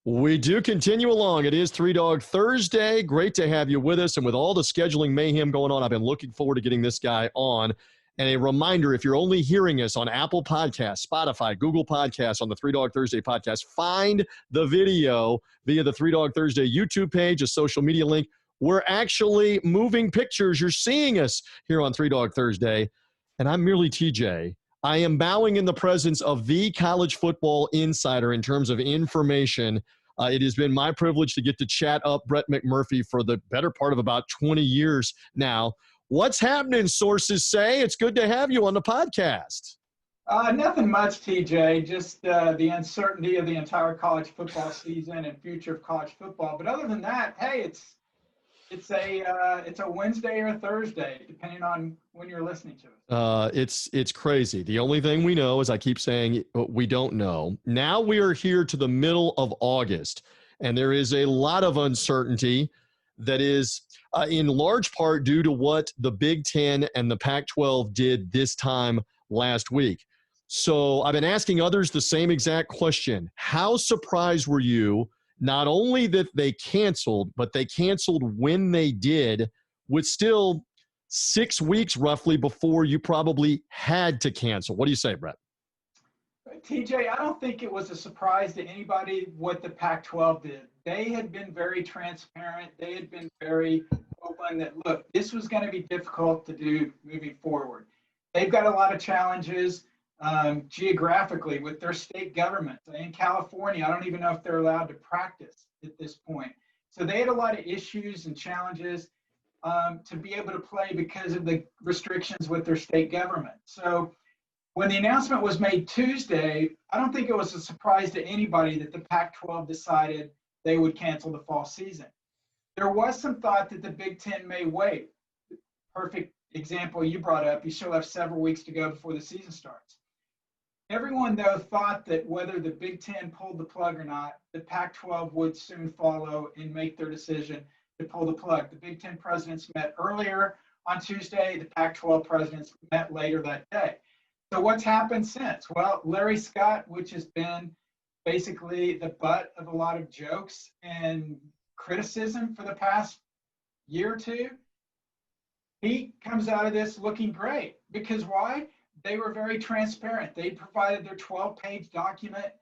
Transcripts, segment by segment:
We do continue along. It is Dog Thursday. Great to have you with us. And with all the scheduling mayhem going on, I've been looking forward to getting this guy on. And a reminder, if you're only hearing us on Apple Podcasts, Spotify, Google Podcasts, on the Dog Thursday podcast, find the video via the Dog Thursday YouTube page, a social media link. We're actually moving pictures. You're seeing us here on Dog Thursday. And I'm merely TJ. I am bowing in the presence of the college football insider in terms of information. It has been my privilege to get to chat up Brett McMurphy for the better part of about 20 years now. What's happening, sources say? It's good to have you on the podcast. Nothing much, TJ, just the uncertainty of the entire college football season and future of college football. But other than that, hey, it's a Wednesday or a Thursday, depending on when you're listening to it. It's crazy. The only thing we know, as I keep saying, we don't know. Now we are here to the middle of August, and there is a lot of uncertainty that is in large part due to what the Big Ten and the Pac-12 did this time last week. So I've been asking others the same exact question. How surprised were you not only that they canceled, but they canceled when they did, with still 6 weeks roughly before you probably had to cancel? What do you say, Brett? TJ, I don't think it was a surprise to anybody what the Pac-12 did. They had been very transparent. They had been very open that, look, this was going to be difficult to do moving forward. They've got a lot of challenges geographically with their state governments. In California, I don't even know if they're allowed to practice at this point. So they had a lot of issues and challenges to be able to play because of the restrictions with their state government. So when the announcement was made Tuesday, I don't think it was a surprise to anybody that the Pac-12 decided they would cancel the fall season. There was some thought that the Big Ten may wait. Perfect example you brought up, you still have several weeks to go before the season starts. Everyone, though, thought that whether the Big Ten pulled the plug or not, the Pac-12 would soon follow and make their decision to pull the plug. The Big Ten presidents met earlier on Tuesday. The Pac-12 presidents met later that day. So what's happened since? Well, Larry Scott, which has been basically the butt of a lot of jokes and criticism for the past year or two, he comes out of this looking great. Because why? They were very transparent. They provided their 12-page document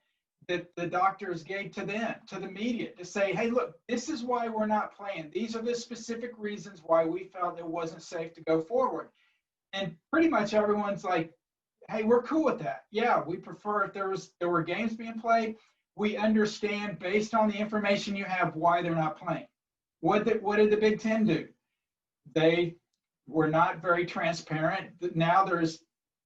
that the doctors gave to them, to the media, to say, hey, look, this is why we're not playing. These are the specific reasons why we felt it wasn't safe to go forward. And pretty much everyone's like, hey, we're cool with that. Yeah, we prefer if there were games being played. We understand based on the information you have why they're not playing. What did the Big Ten do? They were not very transparent. Now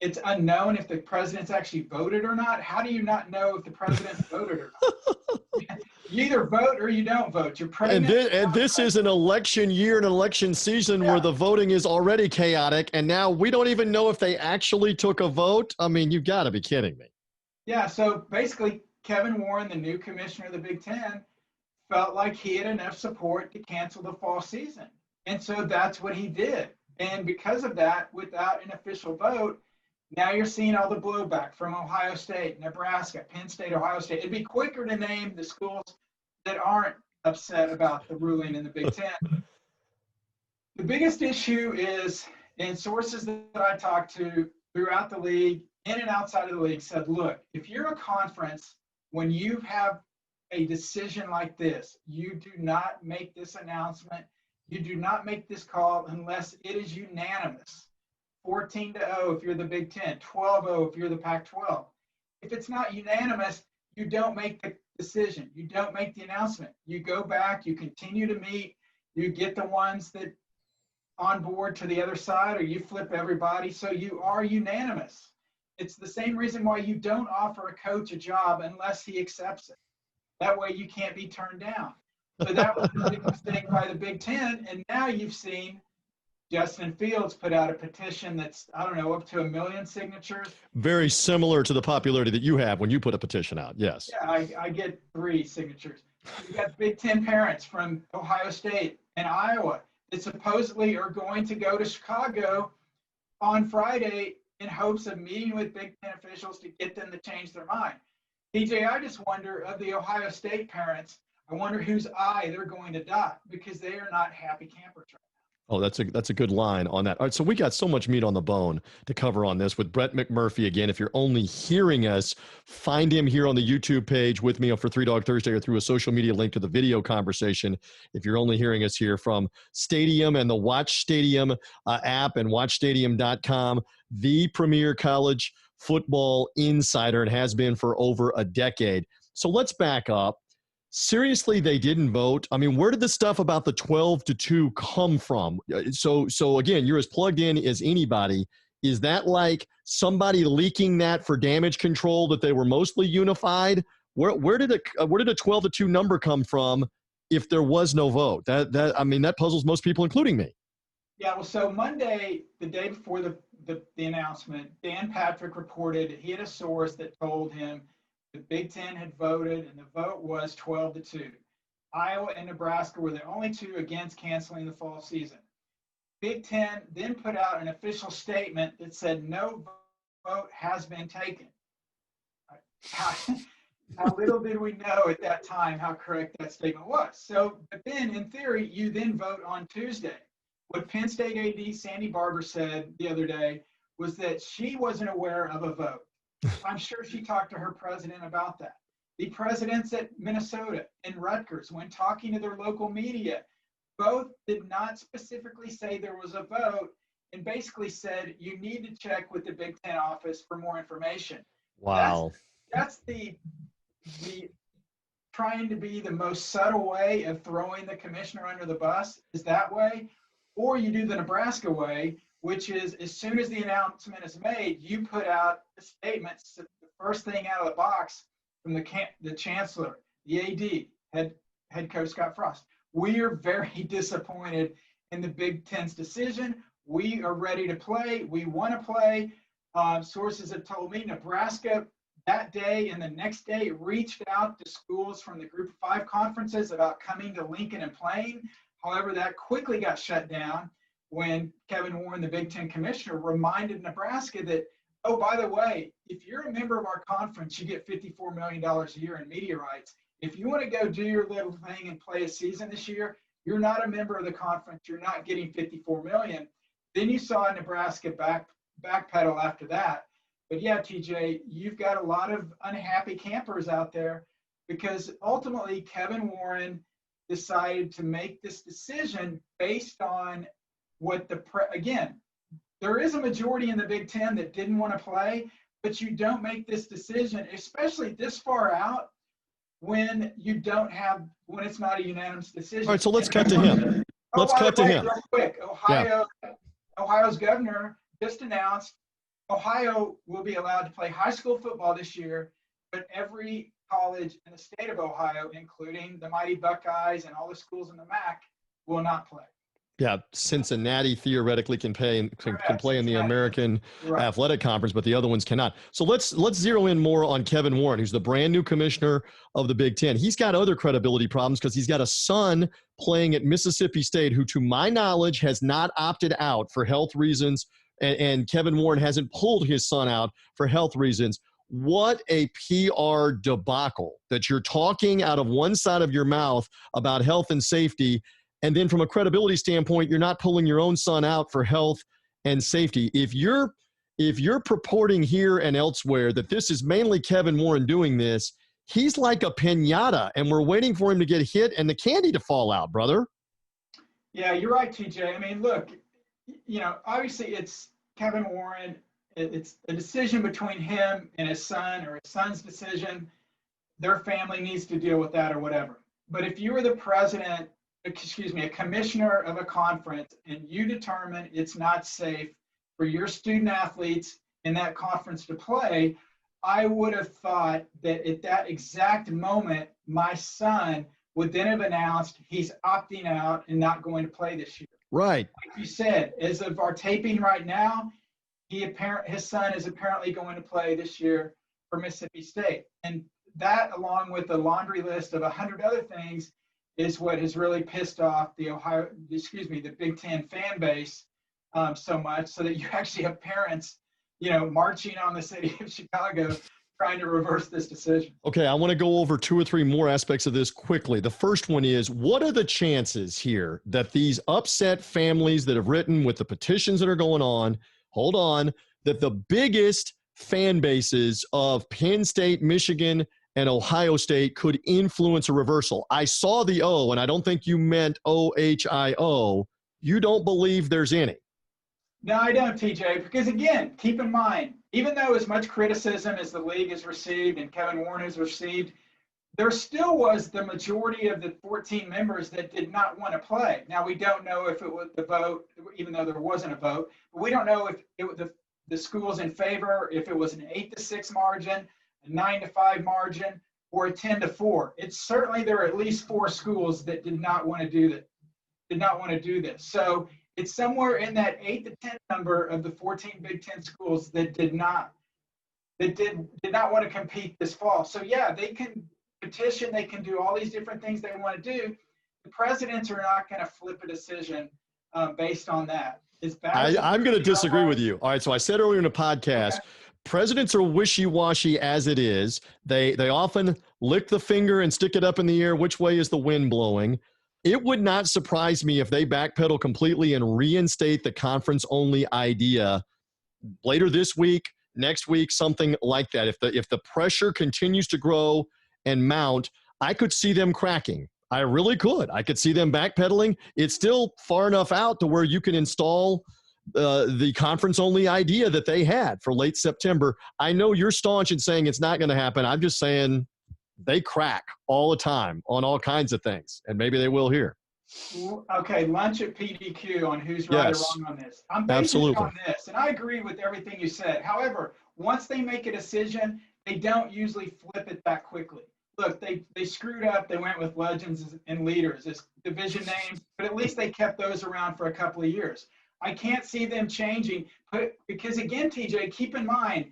it's unknown if the president's actually voted or not. How do you not know if the president voted or not? You either vote or you don't vote. You're pregnant. And this is an election year and election season where the voting is already chaotic, and now we don't even know if they actually took a vote. I mean, you've got to be kidding me. Yeah, so basically, Kevin Warren, the new commissioner of the Big Ten, felt like he had enough support to cancel the fall season. And so that's what he did. And because of that, without an official vote, now you're seeing all the blowback from Ohio State, Nebraska, Penn State, Ohio State. It'd be quicker to name the schools that aren't upset about the ruling in the Big Ten. The biggest issue is, and sources that I talked to throughout the league, in and outside of the league, said, look, if you're a conference, when you have a decision like this, you do not make this announcement. You do not make this call unless it is unanimous. 14-0 if you're the Big Ten, 12-0 if you're the Pac-12. If it's not unanimous, you don't make the decision. You don't make the announcement. You go back, you continue to meet, you get the ones that on board to the other side, or you flip everybody, so you are unanimous. It's the same reason why you don't offer a coach a job unless he accepts it. That way you can't be turned down. So that was a big mistake by the Big Ten, and now you've seen Justin Fields put out a petition that's, I don't know, up to 1 million signatures. Very similar to the popularity that you have when you put a petition out, yes. Yeah, I get 3 signatures. You got Big Ten parents from Ohio State and Iowa that supposedly are going to go to Chicago on Friday in hopes of meeting with Big Ten officials to get them to change their mind. TJ, I just wonder, of the Ohio State parents, I wonder whose eye they're going to dot, because they are not happy campers right Oh, that's a good line on that. All right, so we got so much meat on the bone to cover on this with Brett McMurphy. Again, if you're only hearing us, find him here on the YouTube page with me for 3 Dog Thursday or through a social media link to the video conversation. If you're only hearing us here from Stadium and the Watch Stadium app and watchstadium.com, the premier college football insider, and has been for over a decade. So let's back up. Seriously, they didn't vote. I mean, where did the stuff about the 12-2 come from? So again, you're as plugged in as anybody. Is that like somebody leaking that for damage control, that they were mostly unified? Where did a 12-2 number come from if there was no vote? That puzzles most people, including me. Yeah, well, so Monday, the day before the announcement, Dan Patrick reported he had a source that told him the Big Ten had voted, and the vote was 12-2. Iowa and Nebraska were the only two against canceling the fall season. Big Ten then put out an official statement that said no vote has been taken. How little did we know at that time how correct that statement was. So, but then in theory, you then vote on Tuesday. What Penn State AD Sandy Barber said the other day was that she wasn't aware of a vote. I'm sure she talked to her president about that. The presidents at Minnesota and Rutgers, when talking to their local media, both did not specifically say there was a vote, and basically said you need to check with the Big Ten office for more information. Wow. That's the trying to be the most subtle way of throwing the commissioner under the bus, is that way. Or you do the Nebraska way, which is as soon as the announcement is made, you put out a statement, the first thing out of the box from the chancellor, the AD, head coach Scott Frost. We are very disappointed in the Big Ten's decision. We are ready to play. We want to play. Sources have told me Nebraska that day and the next day reached out to schools from the Group of 5 conferences about coming to Lincoln and playing. However, that quickly got shut down when Kevin Warren, the Big Ten commissioner, reminded Nebraska that, oh, by the way, if you're a member of our conference, you get $54 million a year in media rights. If you want to go do your little thing and play a season this year, you're not a member of the conference. You're not getting $54 million. Then you saw Nebraska backpedal after that. But yeah, TJ, you've got a lot of unhappy campers out there because ultimately Kevin Warren decided to make this decision based on what again, there is a majority in the Big Ten that didn't want to play, but you don't make this decision, especially this far out, when it's not a unanimous decision. All right, so let's cut to him. Let's cut to him. Real quick, Ohio's governor just announced Ohio will be allowed to play high school football this year, but every college in the state of Ohio, including the mighty Buckeyes and all the schools in the MAC, will not play. Yeah, Cincinnati theoretically can play in the American Athletic Conference, but the other ones cannot. So let's zero in more on Kevin Warren, who's the brand new commissioner of the Big Ten. He's got other credibility problems because he's got a son playing at Mississippi State who, to my knowledge, has not opted out for health reasons, and Kevin Warren hasn't pulled his son out for health reasons. What a PR debacle that you're talking out of one side of your mouth about health and safety, and then from a credibility standpoint, you're not pulling your own son out for health and safety. If you're purporting here and elsewhere that this is mainly Kevin Warren doing this, he's like a piñata, and we're waiting for him to get hit and the candy to fall out, brother. Yeah, you're right, TJ. I mean, look, obviously it's Kevin Warren. It's a decision between him and his son, or his son's decision. Their family needs to deal with that or whatever. But if you were the a commissioner of a conference, and you determine it's not safe for your student athletes in that conference to play, I would have thought that at that exact moment, my son would then have announced he's opting out and not going to play this year. Right. Like you said, as of our taping right now, his son is apparently going to play this year for Mississippi State. And that, along with a laundry list of 100 other things, is what has really pissed off the Big Ten fan base so much, so that you actually have parents, marching on the city of Chicago trying to reverse this decision. Okay, I want to go over 2 or 3 more aspects of this quickly. The first one is, what are the chances here that these upset families that have written with the petitions that are going on, hold on, that the biggest fan bases of Penn State, Michigan, and Ohio State could influence a reversal? I saw the O, and I don't think you meant OHIO. You don't believe there's any? No, I don't, TJ, because again, keep in mind, even though as much criticism as the league has received and Kevin Warren has received, there still was the majority of the 14 members that did not want to play. Now, we don't know if it was the vote, even though there wasn't a vote, but we don't know if it was the schools in favor, if it was an 8-6 margin, a 9-5 margin, or a 10-4. It's certainly there are at least 4 schools that did not want to do this. So it's somewhere in that 8 to 10 number of the 14 Big Ten schools that did not want to compete this fall. So yeah, they can petition, they can do all these different things they want to do. The presidents are not going to flip a decision based on that. I'm going to disagree with you. All right, so I said earlier in the podcast, presidents are wishy-washy as it is. They often lick the finger and stick it up in the air. Which way is the wind blowing? It would not surprise me if they backpedal completely and reinstate the conference-only idea later this week, next week, something like that. If the pressure continues to grow and mount, I could see them cracking. I really could. I could see them backpedaling. It's still far enough out to where you can install the conference-only idea that they had for late September. I know you're staunch in saying it's not going to happen. I'm just saying they crack all the time on all kinds of things, and maybe they will here. Okay, lunch at PDQ on who's right or wrong on this. I'm basing it on this, and I agree with everything you said. However, once they make a decision, they don't usually flip it that quickly. Look, they screwed up. They went with legends and leaders as division names, but at least they kept those around for a couple of years. I can't see them changing, because again, TJ, keep in mind,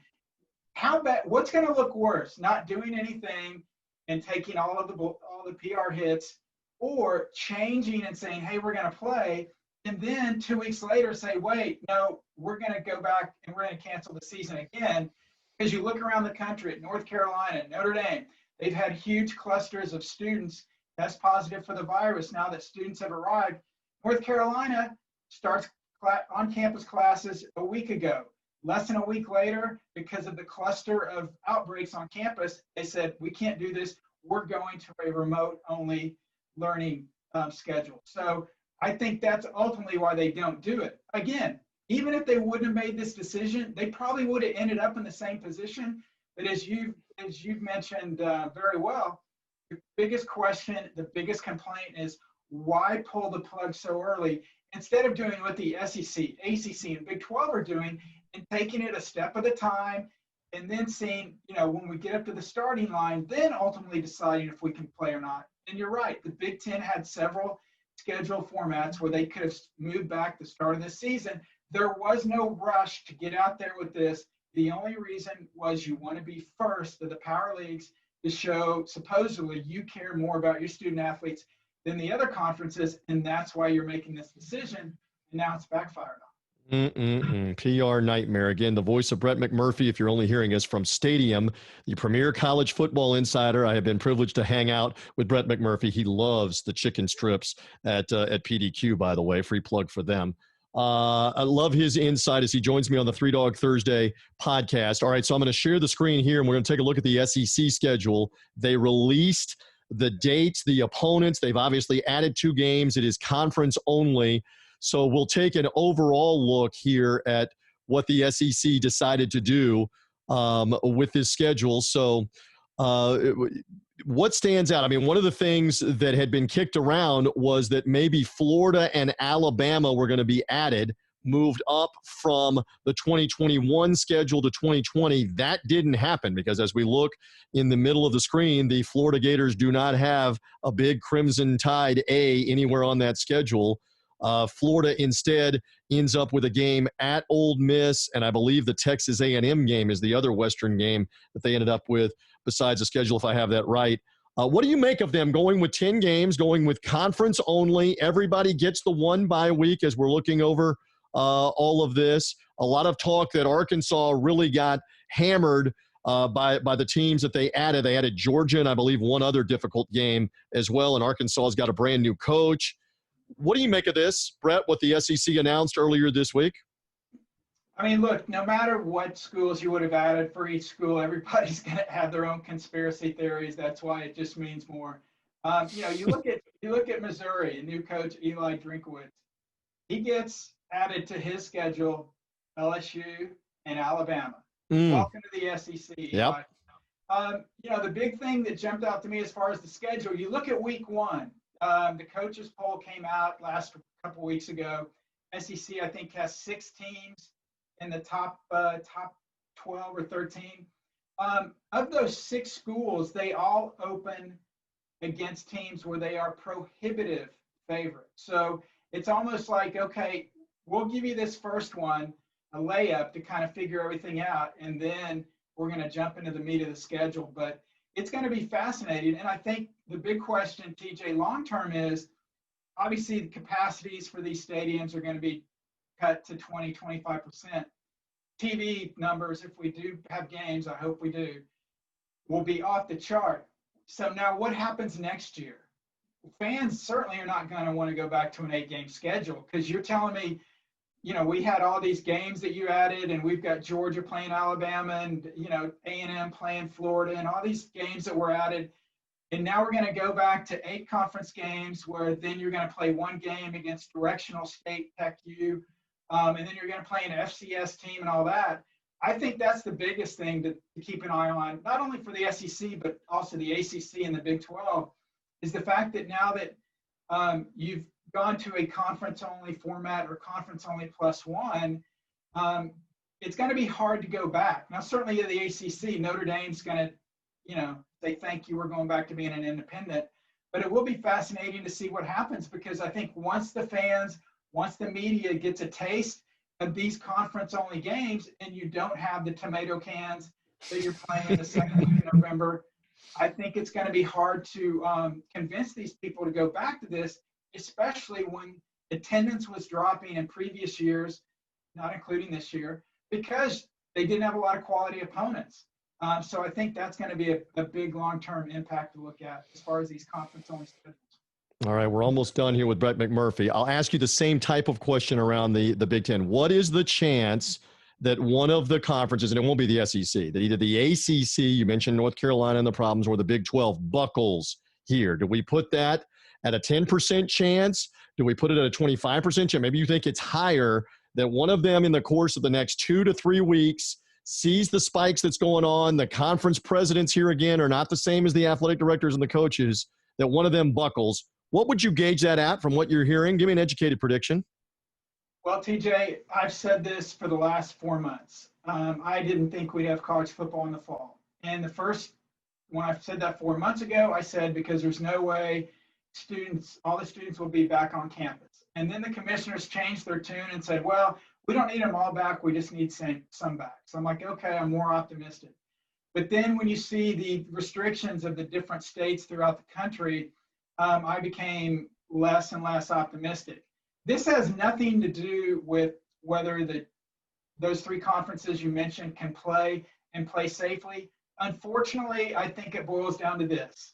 what's going to look worse, not doing anything and taking all the PR hits, or changing and saying, hey, we're going to play, and then 2 weeks later say, wait, no, we're going to go back and we're going to cancel the season again. Because you look around the country at North Carolina, Notre Dame, they've had huge clusters of students test positive for the virus now that students have arrived. North Carolina starts on-campus classes a week ago. Less than a week later, because of the cluster of outbreaks on campus, they said, we can't do this. We're going to a remote-only learning schedule. So I think that's ultimately why they don't do it. Again, even if they wouldn't have made this decision, they probably would have ended up in the same position. But as you've mentioned very well, the biggest question, the biggest complaint is, why pull the plug so early instead of doing what the SEC, ACC, and Big 12 are doing and taking it a step at a time, and then seeing, when we get up to the starting line, then ultimately deciding if we can play or not. And you're right, the Big Ten had several schedule formats where they could have moved back the start of the season. There was no rush to get out there with this. The only reason was you want to be first of the power leagues to show supposedly you care more about your student athletes than the other conferences, and that's why you're making this decision, and now it's backfired on. PR nightmare. Again, the voice of Brett McMurphy, if you're only hearing us from Stadium, the premier college football insider. I have been privileged to hang out with Brett McMurphy. He loves the chicken strips at PDQ, by the way. Free plug for them. I love his insight as he joins me on the Dog Thursday podcast. All right, so I'm going to share the screen here, and we're going to take a look at the SEC schedule. They released the dates, the opponents. They've obviously added 2 games. It is conference only. So we'll take an overall look here at what the SEC decided to do with this schedule. So what stands out? I mean, one of the things that had been kicked around was that maybe Florida and Alabama were going to be added, moved up from the 2021 schedule to 2020. That didn't happen because as we look in the middle of the screen, the Florida Gators do not have a big Crimson Tide A anywhere on that schedule. Florida instead ends up with a game at Ole Miss, and I believe the Texas A&M game is the other Western game that they ended up with besides the schedule, if I have that right. What do you make of them going with 10 games, going with conference only? Everybody gets the 1 bye week as we're looking over all of this. A lot of talk that Arkansas really got hammered by the teams that they added. They added Georgia and I believe one other difficult game as well. And Arkansas has got a brand new coach. What do you make of this, Brett, what the SEC announced earlier this week? I mean, look, no matter what schools you would have added for each school, everybody's going to have their own conspiracy theories. That's why it just means more. You look at Missouri, a new coach, Eli Drinkowitz. He gets added to his schedule, LSU and Alabama. Welcome to the SEC. Yep. The big thing that jumped out to me as far as the schedule, you look at week one. The coaches poll came out last couple weeks ago. SEC, I think, has 6 teams in the top 12 or 13. Of those 6 schools, they all open against teams where they are prohibitive favorites. So it's almost like, okay, we'll give you this first one, a layup to kind of figure everything out, and then we're going to jump into the meat of the schedule. But it's going to be fascinating. And I think the big question, TJ, long-term is, obviously the capacities for these stadiums are going to be cut to 20, 25%. TV numbers, if we do have games, I hope we do, will be off the chart. So now what happens next year? Fans certainly are not going to want to go back to an 8-game schedule, because you're telling me, we had all these games that you added, and we've got Georgia playing Alabama and, A&M playing Florida and all these games that were added. And now we're going to go back to 8 conference games where then you're going to play 1 game against directional state Tech U, and then you're going to play an FCS team and all that. I think that's the biggest thing to keep an eye on, not only for the SEC, but also the ACC and the Big 12, is the fact that now that you've gone to a conference-only format or conference-only +1, it's going to be hard to go back. Now, certainly the ACC, Notre Dame's going to, they thank you, we're going back to being an independent. But it will be fascinating to see what happens, because I think once the media gets a taste of these conference-only games, and you don't have the tomato cans that you're playing in the second week of November, I think it's going to be hard to convince these people to go back to this, especially when attendance was dropping in previous years, not including this year, because they didn't have a lot of quality opponents. So I think that's going to be a big long-term impact to look at as far as these conference-only schedules. All right, we're almost done here with Brett McMurphy. I'll ask you the same type of question around the Big Ten. What is the chance that one of the conferences, and it won't be the SEC, that either the ACC, you mentioned North Carolina and the problems, or the Big 12 buckles here? Do we put that at a 10% chance? Do we put it at a 25% chance? Maybe you think it's higher, that one of them in the course of the next 2 to 3 weeks sees the spikes that's going on. The conference presidents here again are not the same as the athletic directors and the coaches, that one of them buckles. What would you gauge that at from what you're hearing? Give me an educated prediction. Well, TJ, I've said this for the last 4 months. I didn't think we'd have college football in the fall. And when I said that 4 months ago, I said, because there's no way all the students will be back on campus. And then the commissioners changed their tune and said, well, we don't need them all back. We just need some back. So I'm like, okay, I'm more optimistic. But then when you see the restrictions of the different states throughout the country, I became less and less optimistic. This has nothing to do with whether those 3 conferences you mentioned can play and play safely. Unfortunately, I think it boils down to this: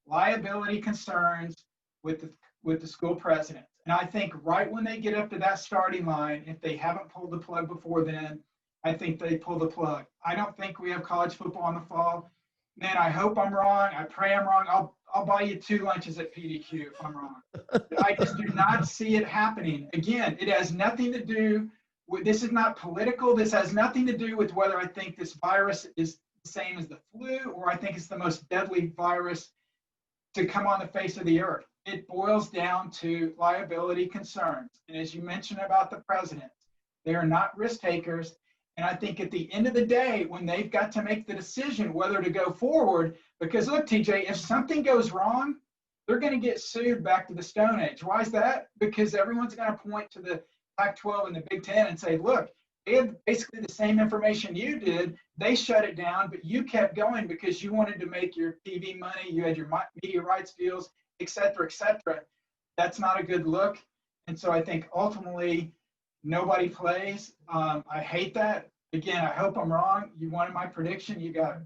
liability concerns with the school presidents. And I think right when they get up to that starting line, if they haven't pulled the plug before then, I think they pull the plug. I don't think we have college football in the fall. Man, I hope I'm wrong. I pray I'm wrong. I'll buy you 2 lunches at PDQ if I'm wrong. But I just do not see it happening. Again, it has nothing to do with, this is not political. This has nothing to do with whether I think this virus is the same as the flu, or I think it's the most deadly virus to come on the face of the earth. It boils down to liability concerns. And as you mentioned about the presidents, they are not risk takers. And I think at the end of the day, when they've got to make the decision whether to go forward, because look, TJ, if something goes wrong, they're going to get sued back to the Stone Age. Why is that? Because everyone's going to point to the Pac-12 and the Big Ten and say, look, they had basically the same information you did. They shut it down, but you kept going because you wanted to make your TV money. You had your media rights deals, et cetera, et cetera. That's not a good look. And so I think ultimately nobody plays. I hate that. again, I hope I'm wrong. You wanted my prediction. You got it.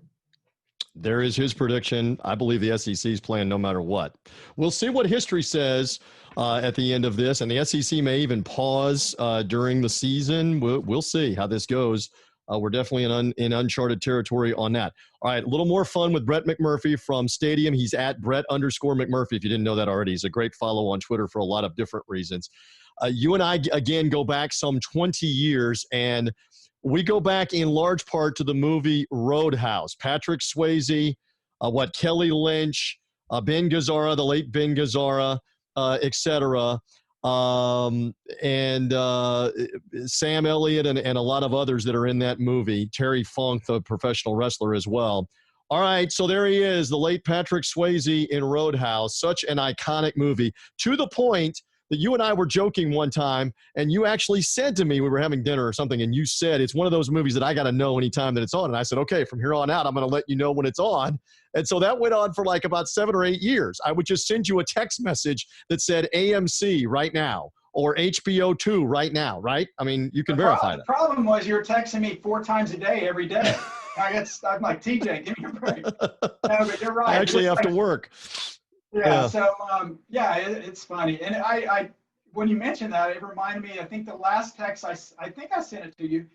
There is his prediction. I believe the SEC is playing no matter what. We'll see what history says at the end of this, and the SEC may even pause during the season. We'll see how this goes. We're definitely in uncharted territory on that. All right, a little more fun with Brett McMurphy from Stadium. He's at Brett_McMurphy. If you didn't know that already, he's a great follow on Twitter for a lot of different reasons. You and I, again, go back some 20 years, and we go back in large part to the movie Roadhouse. Patrick Swayze, Kelly Lynch, Ben Gazzara, the late Ben Gazzara, etc., and Sam Elliott and a lot of others that are in that movie. Terry Funk, the professional wrestler, as well. All right, so there he is, the late Patrick Swayze in Roadhouse. Such an iconic movie, to the point that you and I were joking one time, and you actually said to me, we were having dinner or something, and you said, it's one of those movies that I got to know anytime that it's on. And I said, okay, from here on out, I'm going to let you know when it's on. And so that went on for like about 7 or 8 years. I would just send you a text message that said AMC right now or HBO 2 right now, right? I mean, you can verify that. The problem was you were texting me 4 times a day every day. I'm like, TJ, give me a break. No, but you're right. I actually have to work. Yeah. So, it's funny. And I, when you mentioned that, it reminded me, I think the last text I think I sent it to you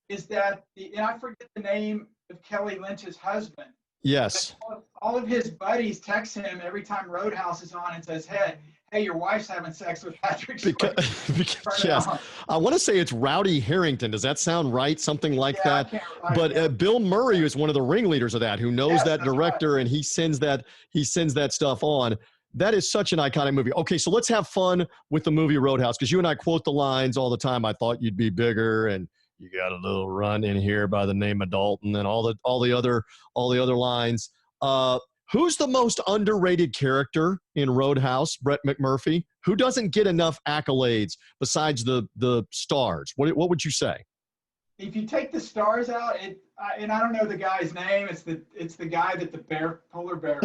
is that and I forget the name of Kelly Lynch's husband. Yes. All of his buddies text him every time Roadhouse is on and says, hey, your wife's having sex with Patrick Swayze. Because yes. I want to say it's Rowdy Harrington. Does that sound right? Something like that. But Bill Murray is one of the ringleaders of that, who knows that director, and he sends that stuff on. That is such an iconic movie. Okay, so let's have fun with the movie Roadhouse, because you and I quote the lines all the time. I thought you'd be bigger, and you got a little run in here by the name of Dalton, and all the other lines. Who's the most underrated character in Roadhouse, Brett McMurphy? Who doesn't get enough accolades besides the stars? What would you say? If you take the stars out, and I don't know the guy's name, it's the guy that the polar bear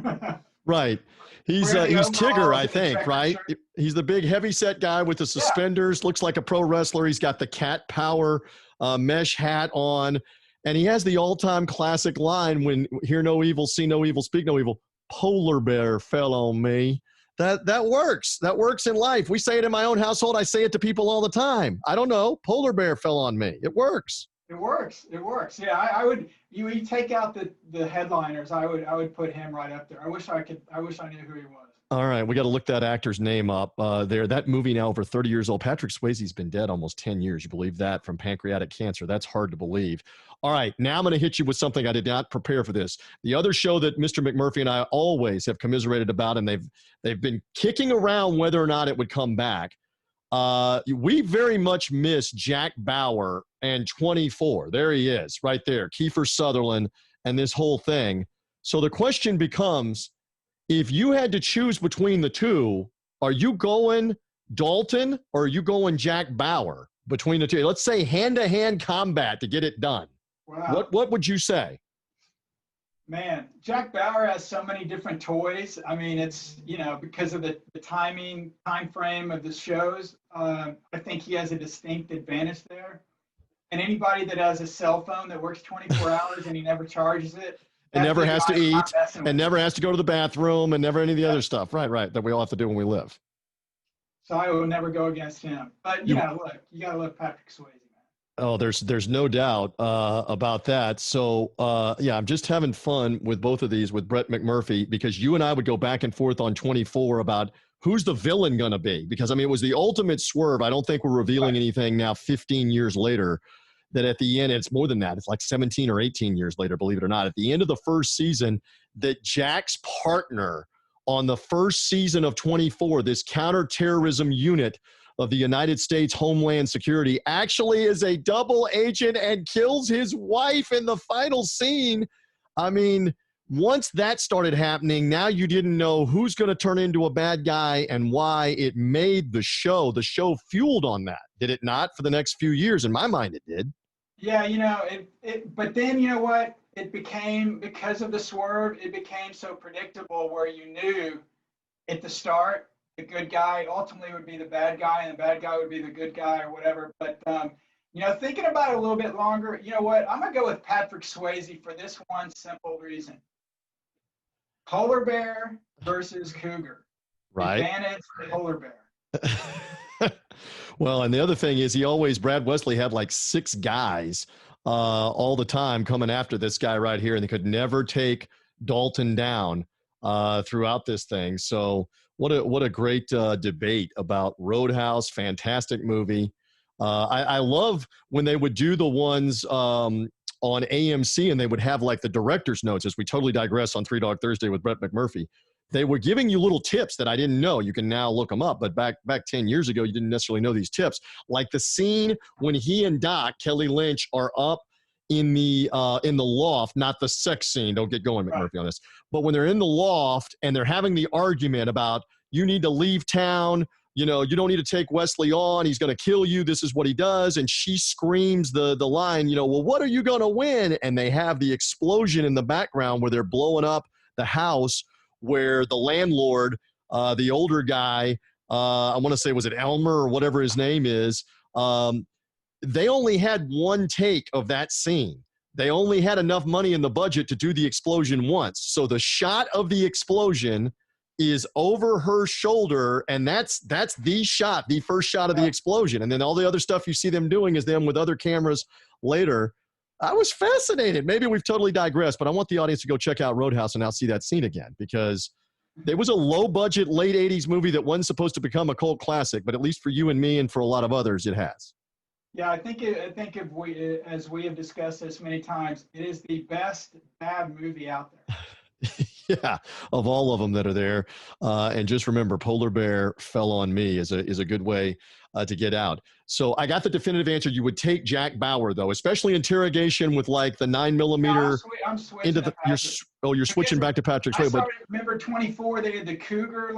killed. Right. He's Tigger, I think, right? He's the big heavy-set guy with the suspenders, looks like a pro wrestler. He's got the cat power mesh hat on. And he has the all-time classic line, when hear no evil, see no evil, speak no evil, polar bear fell on me. That works. That works in life. We say it in my own household. I say it to people all the time. I don't know. Polar bear fell on me. It works. It works. Yeah, I would. You take out the headliners. I would put him right up there. I wish I knew who he was. All right, we got to look that actor's name up there. That movie now over 30 years old. Patrick Swayze's been dead almost 10 years. You believe that? From pancreatic cancer. That's hard to believe. All right, now I'm going to hit you with something I did not prepare for this. The other show that Mr. McMurphy and I always have commiserated about, and they've been kicking around whether or not it would come back. We very much miss Jack Bauer and 24. There he is, right there. Kiefer Sutherland and this whole thing. So the question becomes, if you had to choose between the two, are you going Dalton or are you going Jack Bauer between the two? Let's say hand-to-hand combat to get it done. Wow. What would you say? Man, Jack Bauer has so many different toys. I mean, it's, because of the time frame of the shows, I think he has a distinct advantage there. And anybody that has a cell phone that works 24 hours and he never charges it, and never has to eat, and never has to go to the bathroom, and never any of the other stuff. Right, that we all have to do when we live. So I will never go against him. But, look, you got to love Patrick Swayze. Oh, there's no doubt about that. So, I'm just having fun with both of these with Brett McMurphy, because you and I would go back and forth on 24 about who's the villain going to be. Because, it was the ultimate swerve. I don't think we're revealing anything now 15 years later that at the end, it's more than that. It's like 17 or 18 years later, believe it or not. At the end of the first season, that Jack's partner on the first season of 24, this counterterrorism unit of the United States Homeland Security, actually is a double agent and kills his wife in the final scene. Once that started happening, now you didn't know who's going to turn into a bad guy and why. It made the show. The show fueled on that. Did it not? For the next few years, in my mind, it did. Yeah, but then, you know what? It became, because of the swerve, it became so predictable where you knew at the start, the good guy ultimately would be the bad guy, and the bad guy would be the good guy or whatever. But, Thinking about it a little bit longer, you know what? I'm going to go with Patrick Swayze for this one simple reason. Polar bear versus cougar. Right. Advantage polar bear. Well, and the other thing is Brad Wesley had like 6 guys all the time coming after this guy right here, and they could never take Dalton down throughout this thing. So what a great debate about Roadhouse. Fantastic movie. I love when they would do the ones on AMC and they would have like the director's notes, as we totally digress on Three Dog Thursday with Brett McMurphy. They were giving you little tips that I didn't know. You can now look them up, but back 10 years ago, you didn't necessarily know these tips. Like the scene when he and Doc, Kelly Lynch, are up in the loft, not the sex scene. Don't get going, McMurphy, on this. But when they're in the loft and they're having the argument about you need to leave town, you don't need to take Wesley on. He's going to kill you. This is what he does. And she screams the line, well, what are you going to win? And they have the explosion in the background where they're blowing up the house where the landlord, the older guy, I want to say, was it Elmer or whatever his name is, they only had one take of that scene. They only had enough money in the budget to do the explosion once. So the shot of the explosion is over her shoulder, and that's the shot, the first shot of the explosion. And then all the other stuff you see them doing is them with other cameras later. I was fascinated. Maybe we've totally digressed, but I want the audience to go check out Roadhouse and now see that scene again, because there was a low-budget, late 80s movie that wasn't supposed to become a cult classic, but at least for you and me and for a lot of others, it has. Yeah, I think if we, as we have discussed this many times, it is the best bad movie out there. Yeah, of all of them that are there. And just remember, Polar Bear Fell on Me is a good way to get out. So I got the definitive answer. You would take Jack Bauer, though, especially interrogation with like the 9mm. No, I'm switching into the. You're switching back to Patrick Swayze. But remember 24? They had the cougar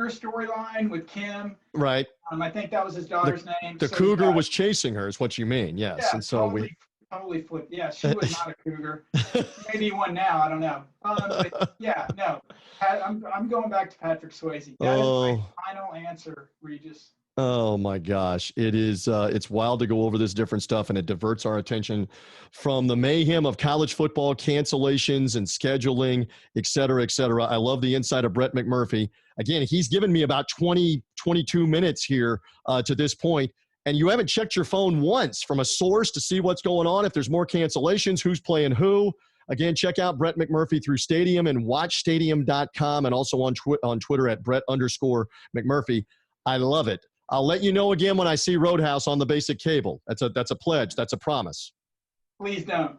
storyline with Kim. Right. I think that was his daughter's name. The cougar was chasing her, is what you mean? Yes. Yeah, and so totally flipped. Yeah, she was not a cougar. Maybe one now. I don't know. But yeah, no. I'm going back to Patrick Swayze. That is my final answer, Regis. Oh my gosh. It is, it's wild to go over this different stuff, and it diverts our attention from the mayhem of college football, cancellations and scheduling, et cetera, et cetera. I love the insight of Brett McMurphy. Again, he's given me about 22 minutes here to this point, and you haven't checked your phone once from a source to see what's going on, if there's more cancellations, who's playing who. Again, check out Brett McMurphy through Stadium and watchstadium.com, and also on Twitter at Brett_McMurphy. I love it. I'll let you know again when I see Roadhouse on the basic cable. That's a pledge. That's a promise. Please don't.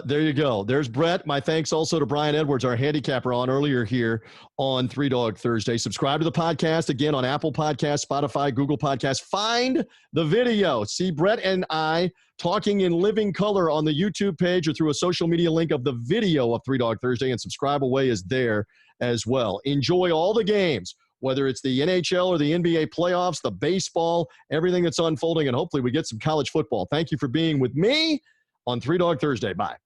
There you go. There's Brett. My thanks also to Brian Edwards, our handicapper, on earlier here on Three Dog Thursday. Subscribe to the podcast again on Apple Podcasts, Spotify, Google Podcasts. Find the video. See Brett and I talking in living color on the YouTube page or through a social media link of the video of Three Dog Thursday, and subscribe away is there as well. Enjoy all the games, whether it's the NHL or the NBA playoffs, the baseball, everything that's unfolding, and hopefully we get some college football. Thank you for being with me on Three Dog Thursday. Bye.